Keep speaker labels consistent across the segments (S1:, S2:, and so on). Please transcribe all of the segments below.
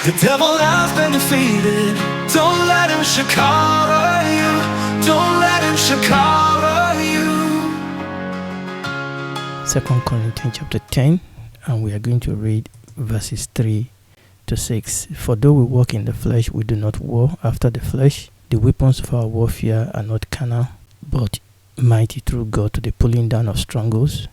S1: The devil has been defeated. Don't let him shakara you. Don't let him shakara you.
S2: 2 Corinthians chapter 10, and we are going to read verses 3 to 6. For though we walk in the flesh, we do not war after the flesh. The weapons of our warfare are not carnal, but mighty through God to the pulling down of strongholds,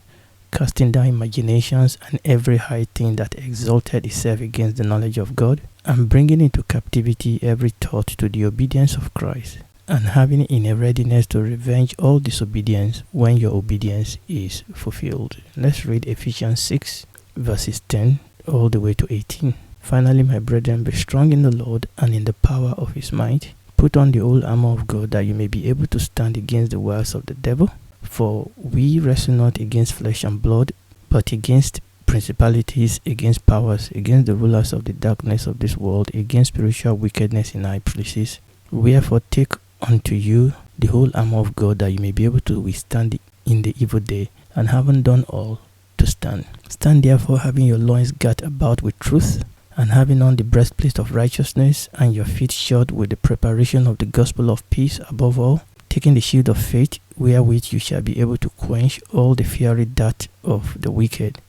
S2: casting down imaginations and every high thing that exalted itself against the knowledge of God, and bringing into captivity every thought to the obedience of Christ, and having in a readiness to revenge all disobedience when your obedience is fulfilled. Let's read Ephesians 6 verses 10 all the way to 18. Finally, my brethren, be strong in the Lord and in the power of his might. Put on the whole armor of God, that you may be able to stand against the wiles of the devil. For we wrestle not against flesh and blood, but against principalities, against powers, against the rulers of the darkness of this world, against spiritual wickedness in high places. Wherefore take unto you the whole armor of God, that you may be able to withstand in the evil day, and having done all, to stand. Stand therefore, having your loins girt about with truth, and having on the breastplate of righteousness, and your feet shod with the preparation of the gospel of peace. Above all, taking the shield of faith, wherewith you shall be able to quench all the fiery dart of the wicked.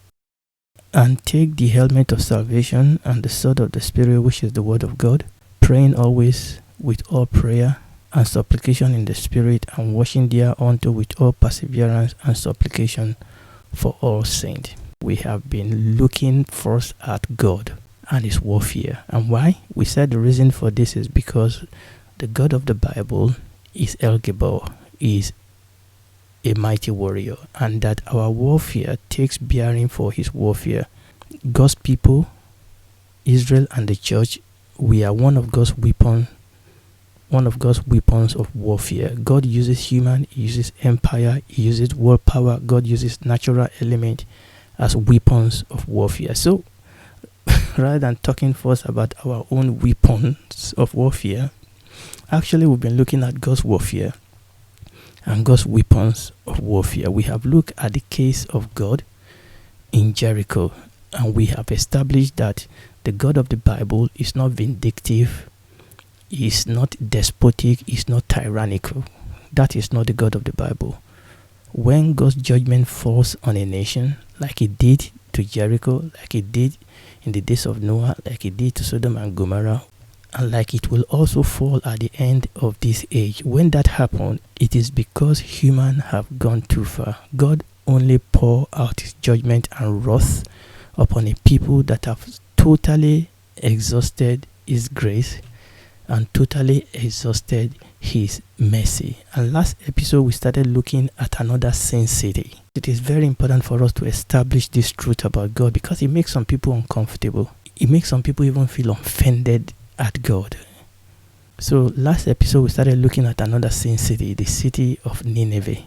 S2: And take the helmet of salvation and the sword of the Spirit, which is the word of God, praying always with all prayer and supplication in the Spirit, and watching thereunto with all perseverance and supplication for all saints. We have been looking first at God and his warfare. And why? We said the reason for this is because the God of the Bible is El Gibor, is a mighty warrior, and that our warfare takes bearing for his warfare. God's people, Israel and the church, we are one of God's weapons of warfare. God uses human, he uses empire, he uses world power, God uses natural element as weapons of warfare. So rather than talking first about our own weapons of warfare, actually we've been looking at God's warfare and God's weapons of warfare. We have looked at the case of God in Jericho, and we have established that the God of the Bible is not vindictive, is not despotic, is not tyrannical. That is not the God of the Bible. When God's judgment falls on a nation, like it did to Jericho, like it did in the days of Noah, like it did to Sodom and Gomorrah, and like it will also fall at the end of this age, when that happens, it is because humans have gone too far. God only pour out his judgment and wrath upon a people that have totally exhausted his grace and totally exhausted his mercy. And last episode we started looking at another sin city. It is very important for us to establish this truth about God, because it makes some people uncomfortable. It makes some people even feel offended at God. So last episode we started looking at another sin city, the city of Nineveh.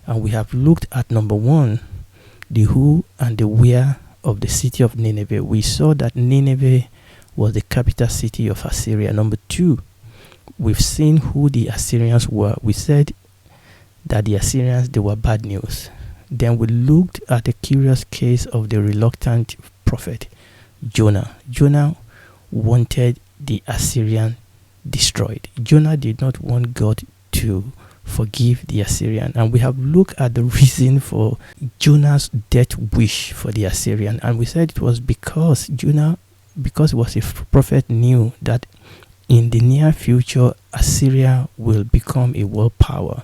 S2: And we have looked at number 1, the who and the where of the city of Nineveh. We saw that Nineveh was the capital city of Assyria. Number 2, we've seen who the Assyrians were. We said that the Assyrians, they were bad news. Then we looked at the curious case of the reluctant prophet Jonah. Jonah wanted the Assyrian destroyed. Jonah did not want God to forgive the Assyrian, and we have looked at the reason for Jonah's death wish for the Assyrian, and we said it was because Jonah, because he was a prophet, knew that in the near future Assyria will become a world power,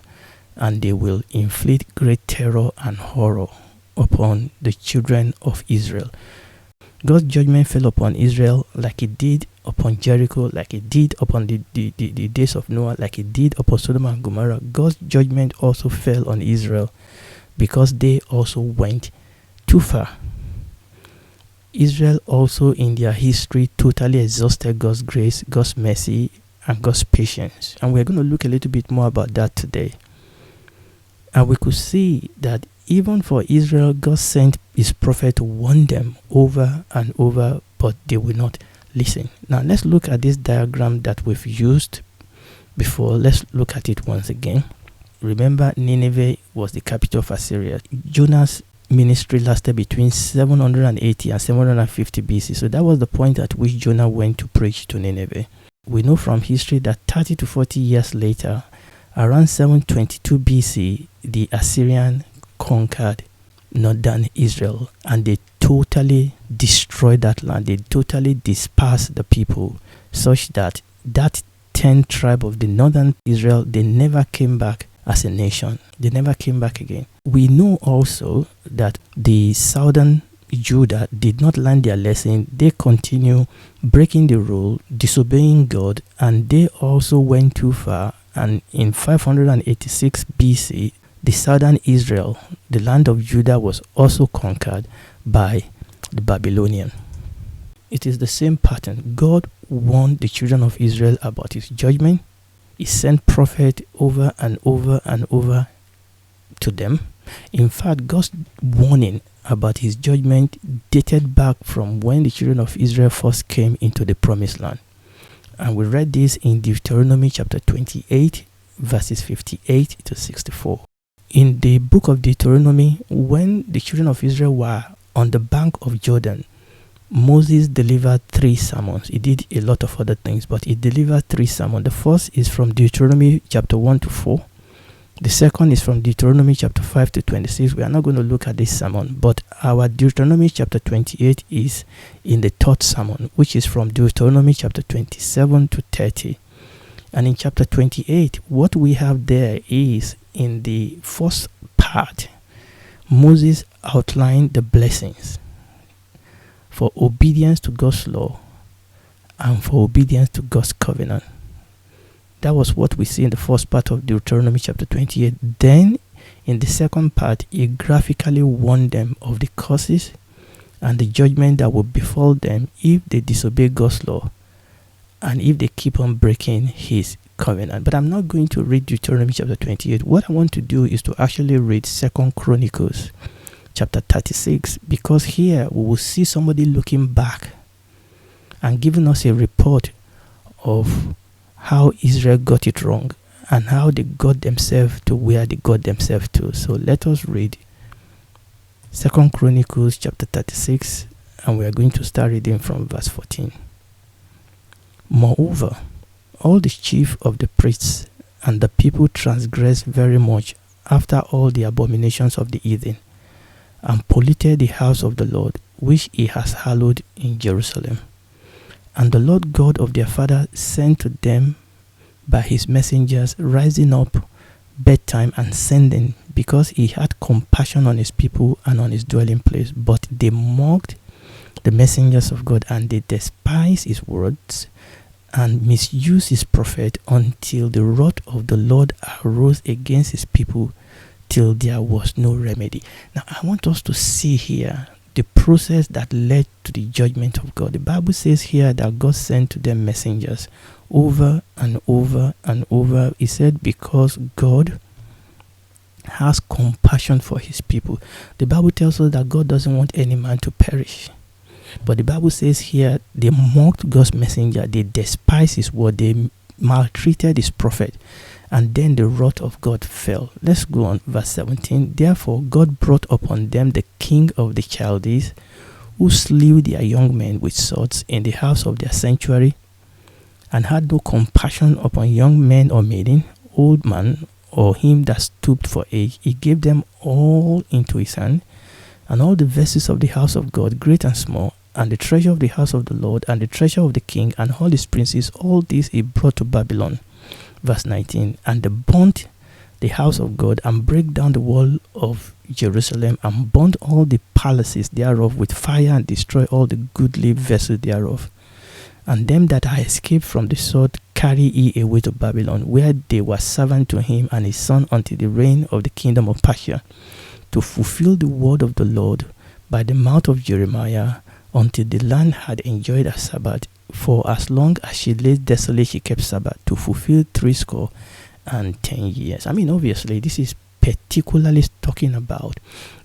S2: and they will inflict great terror and horror upon the children of Israel. God's judgment fell upon Israel like it did upon Jericho, like it did upon the days of Noah, like it did upon Sodom and Gomorrah. God's judgment also fell on Israel because they also went too far. Israel also in their history totally exhausted God's grace, God's mercy, and God's patience. And we're going to look a little bit more about that today. And we could see that even for Israel, God sent his prophet to warn them over and over, but they will not listen. Now let's look at this diagram that we've used before. Let's look at it once again. Remember, Nineveh was the capital of Assyria. Jonah's ministry lasted between 780 and 750 BC. So that was the point at which Jonah went to preach to Nineveh. We know from history that 30 to 40 years later, around 722 BC, the Assyrian conquered northern Israel and they totally destroyed that land. They totally dispersed the people, such that 10 tribe of the northern Israel, they never came back as a nation. They never came back again. We know also that the southern Judah did not learn their lesson. They continue breaking the rule, disobeying God, and they also went too far. And in 586 BC, the southern Israel, the land of Judah, was also conquered by the Babylonian. It is the same pattern. God warned the children of Israel about his judgment. He sent prophets over and over and over to them. In fact, God's warning about his judgment dated back from when the children of Israel first came into the promised land. And we read this in Deuteronomy chapter 28, verses 58 to 64. In the book of Deuteronomy, when the children of Israel were on the bank of Jordan, Moses delivered 3 sermons. He did a lot of other things, but he delivered 3 sermons. The first is from Deuteronomy chapter 1 to 4. The second is from Deuteronomy chapter 5 to 26. We are not going to look at this sermon, but our Deuteronomy chapter 28 is in the 3rd sermon, which is from Deuteronomy chapter 27 to 30. And in chapter 28, what we have there is, in the first part, Moses outlined the blessings for obedience to God's law and for obedience to God's covenant. That was what we see in the first part of Deuteronomy chapter 28. Then, in the second part, he graphically warned them of the curses and the judgment that will befall them if they disobey God's law and if they keep on breaking his covenant. But I'm not going to read Deuteronomy chapter 28. What I want to do is to actually read 2 Chronicles chapter 36, because here we will see somebody looking back and giving us a report of how Israel got it wrong and how they got themselves to where they got themselves to. So let us read 2 Chronicles chapter 36, and we are going to start reading from verse 14. Moreover, all the chief of the priests and the people transgressed very much after all the abominations of the heathen, and polluted the house of the Lord, which he has hallowed in Jerusalem. And the Lord God of their father sent to them by his messengers, rising up bedtime and sending, because he had compassion on his people and on his dwelling place. But they mocked the messengers of God, and they despised his words and misused his prophet, until the wrath of the Lord arose against his people, till there was no remedy. Now, I want us to see here the process that led to the judgment of God. The Bible says here that God sent to them messengers over and over and over. He said, because God has compassion for his people. The Bible tells us that God doesn't want any man to perish. But the Bible says here, they mocked God's messenger, they despised his word, they maltreated his prophet, and then the wrath of God fell. Let's go on, verse 17. Therefore God brought upon them the king of the Chaldees, who slew their young men with swords in the house of their sanctuary, and had no compassion upon young men or maiden, old man, or him that stooped for age. He gave them all into his hand, and all the vessels of the house of God, great and small, and the treasure of the house of the Lord, and the treasure of the king, and all his princes, all these he brought to Babylon. Verse 19. And they burnt the house of God, and brake down the wall of Jerusalem, and burnt all the palaces thereof with fire, and destroyed all the goodly vessels thereof. And them that are escaped from the sword carry he away to Babylon, where they were servant to him and his son until the reign of the kingdom of Persia, to fulfill the word of the Lord by the mouth of Jeremiah, until the land had enjoyed a Sabbath. For as long as she lay desolate, she kept Sabbath, to fulfill 70 years. I mean, obviously, this is particularly talking about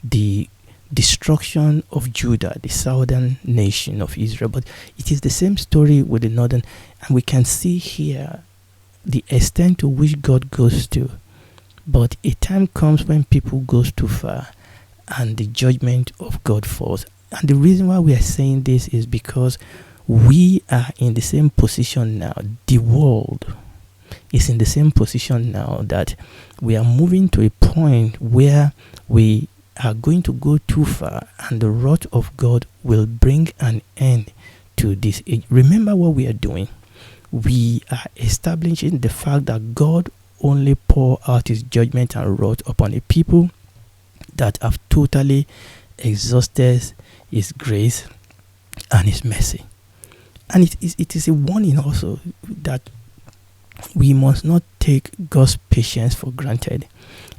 S2: the destruction of Judah, the southern nation of Israel. But it is the same story with the northern. And we can see here the extent to which God goes to. But a time comes when people goes too far, and the judgment of God falls. And the reason why we are saying this is because we are in the same position now. The world is in the same position now, that we are moving to a point where we are going to go too far, and the wrath of God will bring an end to this age. Remember what we are doing. We are establishing the fact that God only pour out his judgment and wrath upon a people that have totally exhausted his grace and his mercy. And it is a warning also that we must not take God's patience for granted,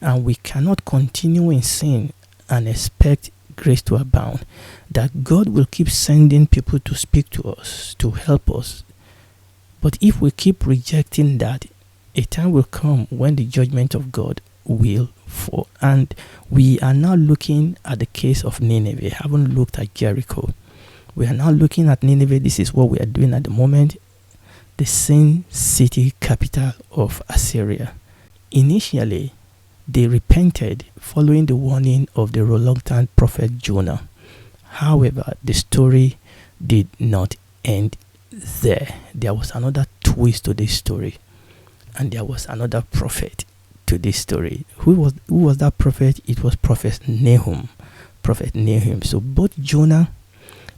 S2: and we cannot continue in sin and expect grace to abound. That God will keep sending people to speak to us, to help us. But if we keep rejecting that, a time will come when the judgment of God will fall. And we are now looking at the case of Nineveh. We haven't looked at Jericho. We are now looking at Nineveh. This is what we are doing at the moment. The sin city capital of Assyria. Initially, they repented following the warning of the reluctant prophet Jonah. However, the story did not end there. There was another twist to this story, and there was another prophet to this story. Who was that prophet? It was Prophet Nahum. Prophet Nahum. So both Jonah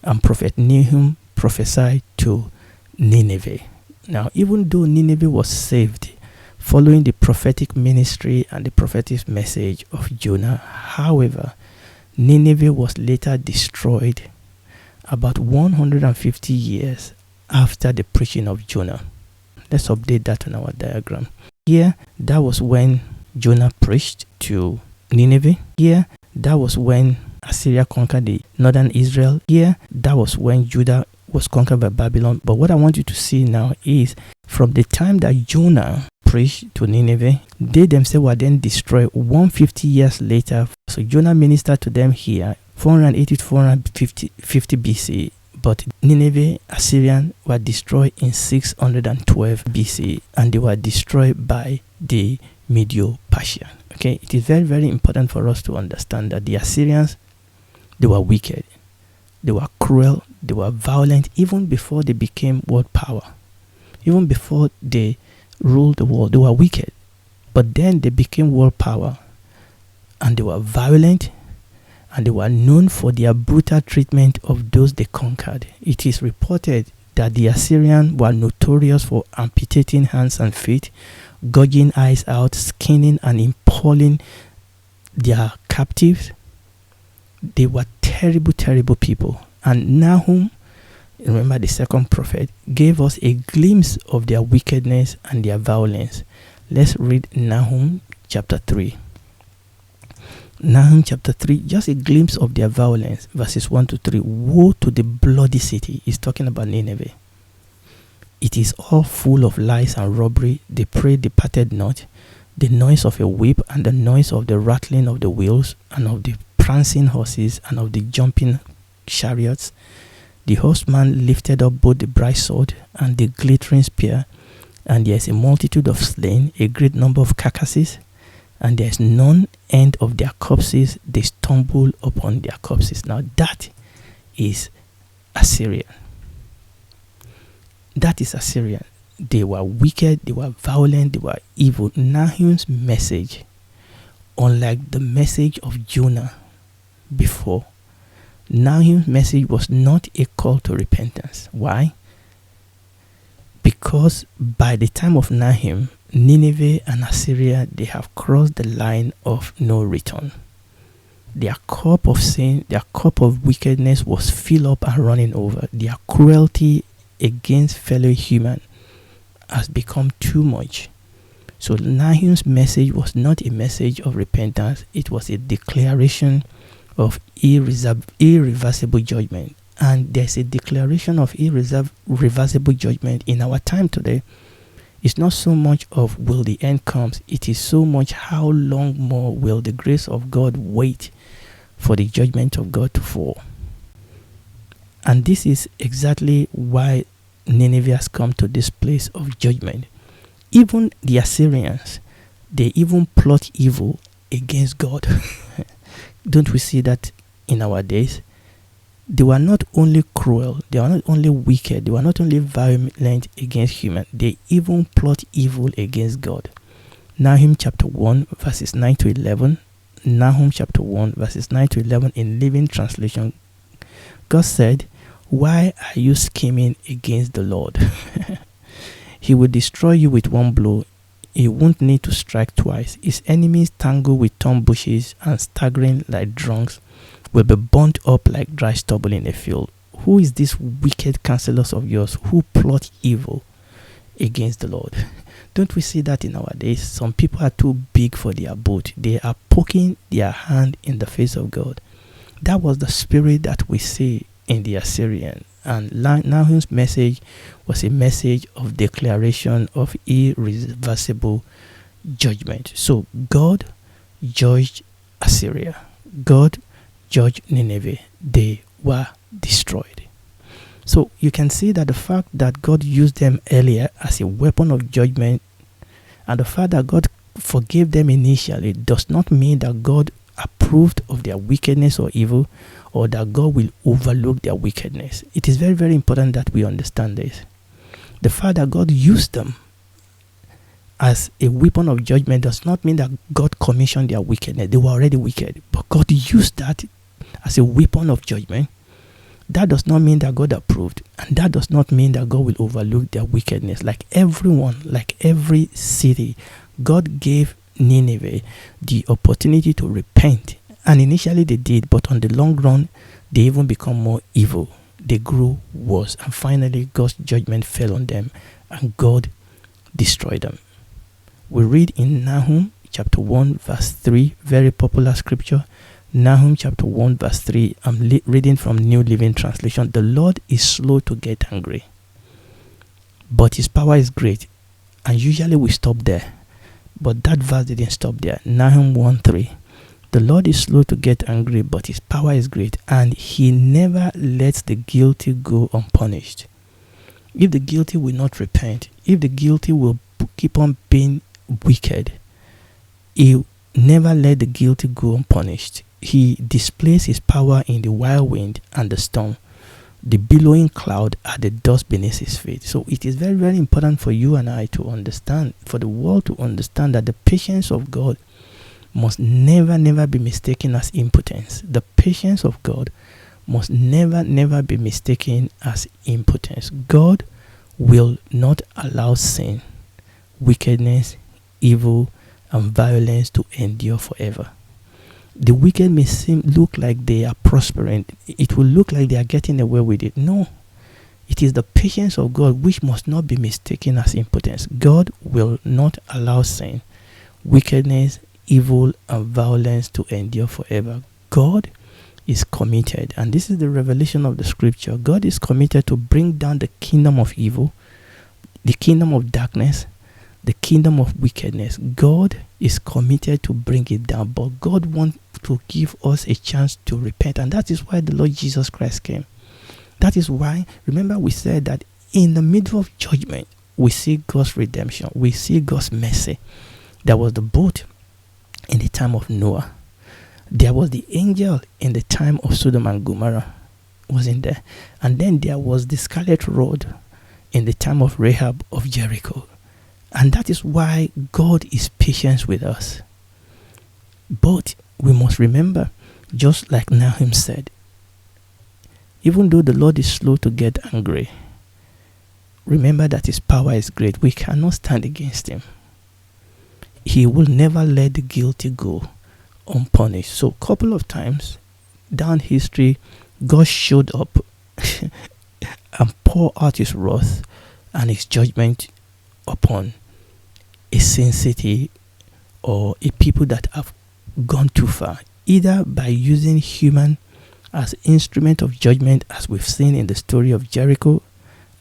S2: and Prophet Nahum prophesied to Nineveh. Now, even though Nineveh was saved following the prophetic ministry and the prophetic message of Jonah, however, Nineveh was later destroyed about 150 years after the preaching of Jonah. Let's update that on our diagram. Here, that was when Jonah preached to Nineveh. Here, that was when Assyria conquered the northern Israel. Here, that was when Judah was conquered by Babylon. But what I want you to see now is from the time that Jonah preached to Nineveh, they themselves were then destroyed 150 years later. So Jonah ministered to them here 480 to 450 BC. But Nineveh, Assyrian, were destroyed in 612 BC, and they were destroyed by the Medo-Persian. Okay, it is very, very important for us to understand that the Assyrians, they were wicked, they were cruel, they were violent, even before they became world power. Even before they ruled the world, they were wicked. But then they became world power, and they were violent, and they were known for their brutal treatment of those they conquered. It is reported that the Assyrians were notorious for amputating hands and feet, gouging eyes out, skinning and impaling their captives. They were terrible, terrible people. And Nahum, remember the second prophet, gave us a glimpse of their wickedness and their violence. Let's read Nahum chapter 3. Nahum chapter 3, just a glimpse of their violence, verses 1 to 3. Woe to the bloody city. He's talking about Nineveh. It is all full of lies and robbery. The prey departed not. The noise of a whip and the noise of the rattling of the wheels and of the prancing horses and of the jumping chariots. The horseman lifted up both the bright sword and the glittering spear, and there is a multitude of slain, a great number of carcasses, and there is none end of their corpses. They stumble upon their corpses. Now that is Assyrian. That is Assyrian. They were wicked, they were violent, they were evil. Nahum's message, unlike the message of Jonah before, Nahum's message was not a call to repentance. Why? Because by the time of Nahum, Nineveh and Assyria, they have crossed the line of no return. Their cup of sin, their cup of wickedness was filled up and running over. Their cruelty against fellow human has become too much. So Nahum's message was not a message of repentance. It was a declaration of irreversible judgment. And there's a declaration of irreversible judgment in our time today. It's not so much of will the end comes, it is so much how long more will the grace of God wait for the judgment of God to fall. And this is exactly why Nineveh has come to this place of judgment. Even the Assyrians, they even plot evil against God. Don't we see that in our days? They were not only cruel, they were not only wicked, they were not only violent against human, they even plot evil against God. Nahum chapter 1 verses 9 to 11. Nahum chapter 1 verses 9 to 11 in Living Translation. God said, "Why are you scheming against the Lord? He will destroy you with one blow. He won't need to strike twice. His enemies tangle with thorn bushes and staggering like drunks will be burnt up like dry stubble in a field. Who is this wicked counselors of yours who plot evil against the Lord?" Don't we see that in our days? Some people are too big for their boat. They are poking their hand in the face of God. That was the spirit that we see in the Assyrian. And Nahum's message was a message of declaration of irreversible judgment. So God judged Assyria. God judged Nineveh. They were destroyed. So you can see that the fact that God used them earlier as a weapon of judgment and the fact that God forgave them initially does not mean that God approved of their wickedness or evil, or that God will overlook their wickedness. It is very, very important that we understand this. The fact that God used them as a weapon of judgment does not mean that God commissioned their wickedness. They were already wicked, but God used that as a weapon of judgment. That does not mean that God approved, and that does not mean that God will overlook their wickedness. Like everyone, like every city, God gave Nineveh the opportunity to repent, and initially they did, but on the long run they even become more evil. They grew worse, and finally God's judgment fell on them and God destroyed them. We read in Nahum chapter 1 verse 3, very popular scripture. Nahum chapter 1 verse 3, I'm reading from New Living Translation. "The Lord is slow to get angry, but his power is great." And usually we stop there, but that verse didn't stop there. Nahum 1:3, "The Lord is slow to get angry, but his power is great, and he never lets the guilty go unpunished." If the guilty will not repent, if the guilty will keep on being wicked, he never let the guilty go unpunished. He displays his power in the wild wind and the storm. The billowing cloud are the dust beneath his feet. So it is very, very important for you and I to understand, for the world to understand, that the patience of God must never, never be mistaken as impotence. The patience of God must never, never be mistaken as impotence. God will not allow sin, wickedness, evil, and violence to endure forever. The wicked may look like they are prospering. It will look like they are getting away with it. No. It is the patience of God which must not be mistaken as impotence. God will not allow sin, wickedness, evil, and violence to endure forever. God is committed, and this is the revelation of the scripture. God is committed to bring down the kingdom of evil, the kingdom of darkness, the kingdom of wickedness. God is committed to bring it down, but God wants to give us a chance to repent, and that is why the Lord Jesus Christ came. That is why, remember, we said that in the middle of judgment, we see God's redemption, we see God's mercy. There was the boat in the time of Noah. There was the angel in the time of Sodom and Gomorrah, wasn't there? And then there was the scarlet road in the time of Rahab of Jericho. And that is why God is patient with us. But we must remember, just like Nahum said, even though the Lord is slow to get angry, remember that his power is great. We cannot stand against him. He will never let the guilty go unpunished. So a couple of times down history, God showed up and poured out his wrath and his judgment upon a sin city or a people that have gone too far, either by using human as instrument of judgment, as we've seen in the story of Jericho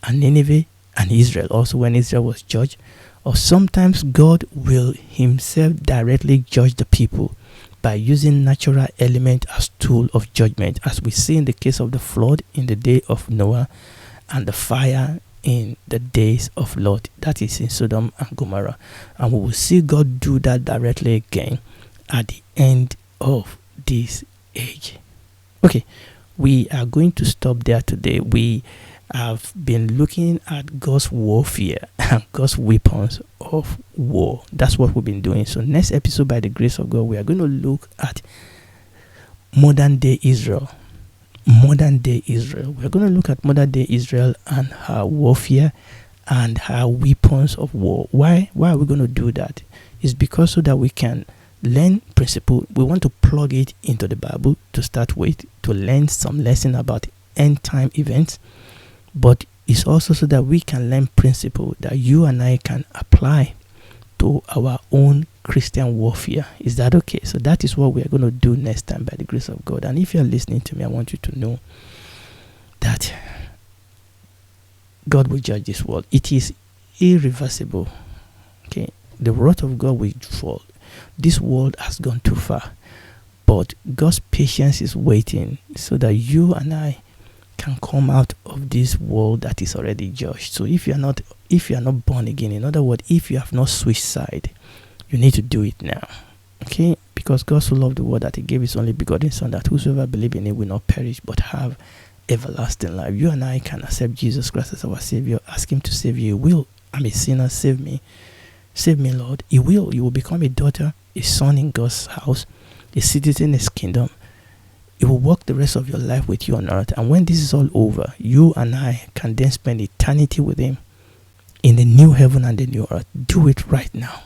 S2: and Nineveh and Israel, also when Israel was judged, or sometimes God will himself directly judge the people by using natural element as tool of judgment, as we see in the case of the flood in the day of Noah and the fire in the days of Lot, that is in Sodom and Gomorrah. And we will see God do that directly again at the end of this age. Okay, we are going to stop there today. We have been looking at God's warfare and God's weapons of war. That's what we've been doing. So next episode, by the grace of God, we are going to look at modern day Israel. Modern day Israel. We're going to look at modern day Israel and her warfare and her weapons of war. Why are we going to do that? It's because so that we can learn principle. We want to plug it into the Bible to start with, to learn some lesson about end time events. But it's also so that we can learn principle that you and I can apply to our own Christian warfare. Is that okay? So that is what we are going to do next time by the grace of God. And if you're listening to me, I want you to know that God will judge this world. It is irreversible. Okay, the wrath of God will fall. This world has gone too far, but God's patience is waiting so that you and I can come out of this world that is already judged. So if you are not born again, in other words, if you have not switched side, you need to do it now. Okay, because God so loved the world that He gave His only begotten Son, that whosoever believes in Him will not perish but have everlasting life. You and I can accept Jesus Christ as our Savior. Ask Him to save you. He will. I'm a sinner. Save me. Save me, Lord. He will. You will become a daughter, a son in God's house, a citizen in His kingdom. He will walk the rest of your life with you on earth. And when this is all over, you and I can then spend eternity with Him in the new heaven and the new earth. Do it right now.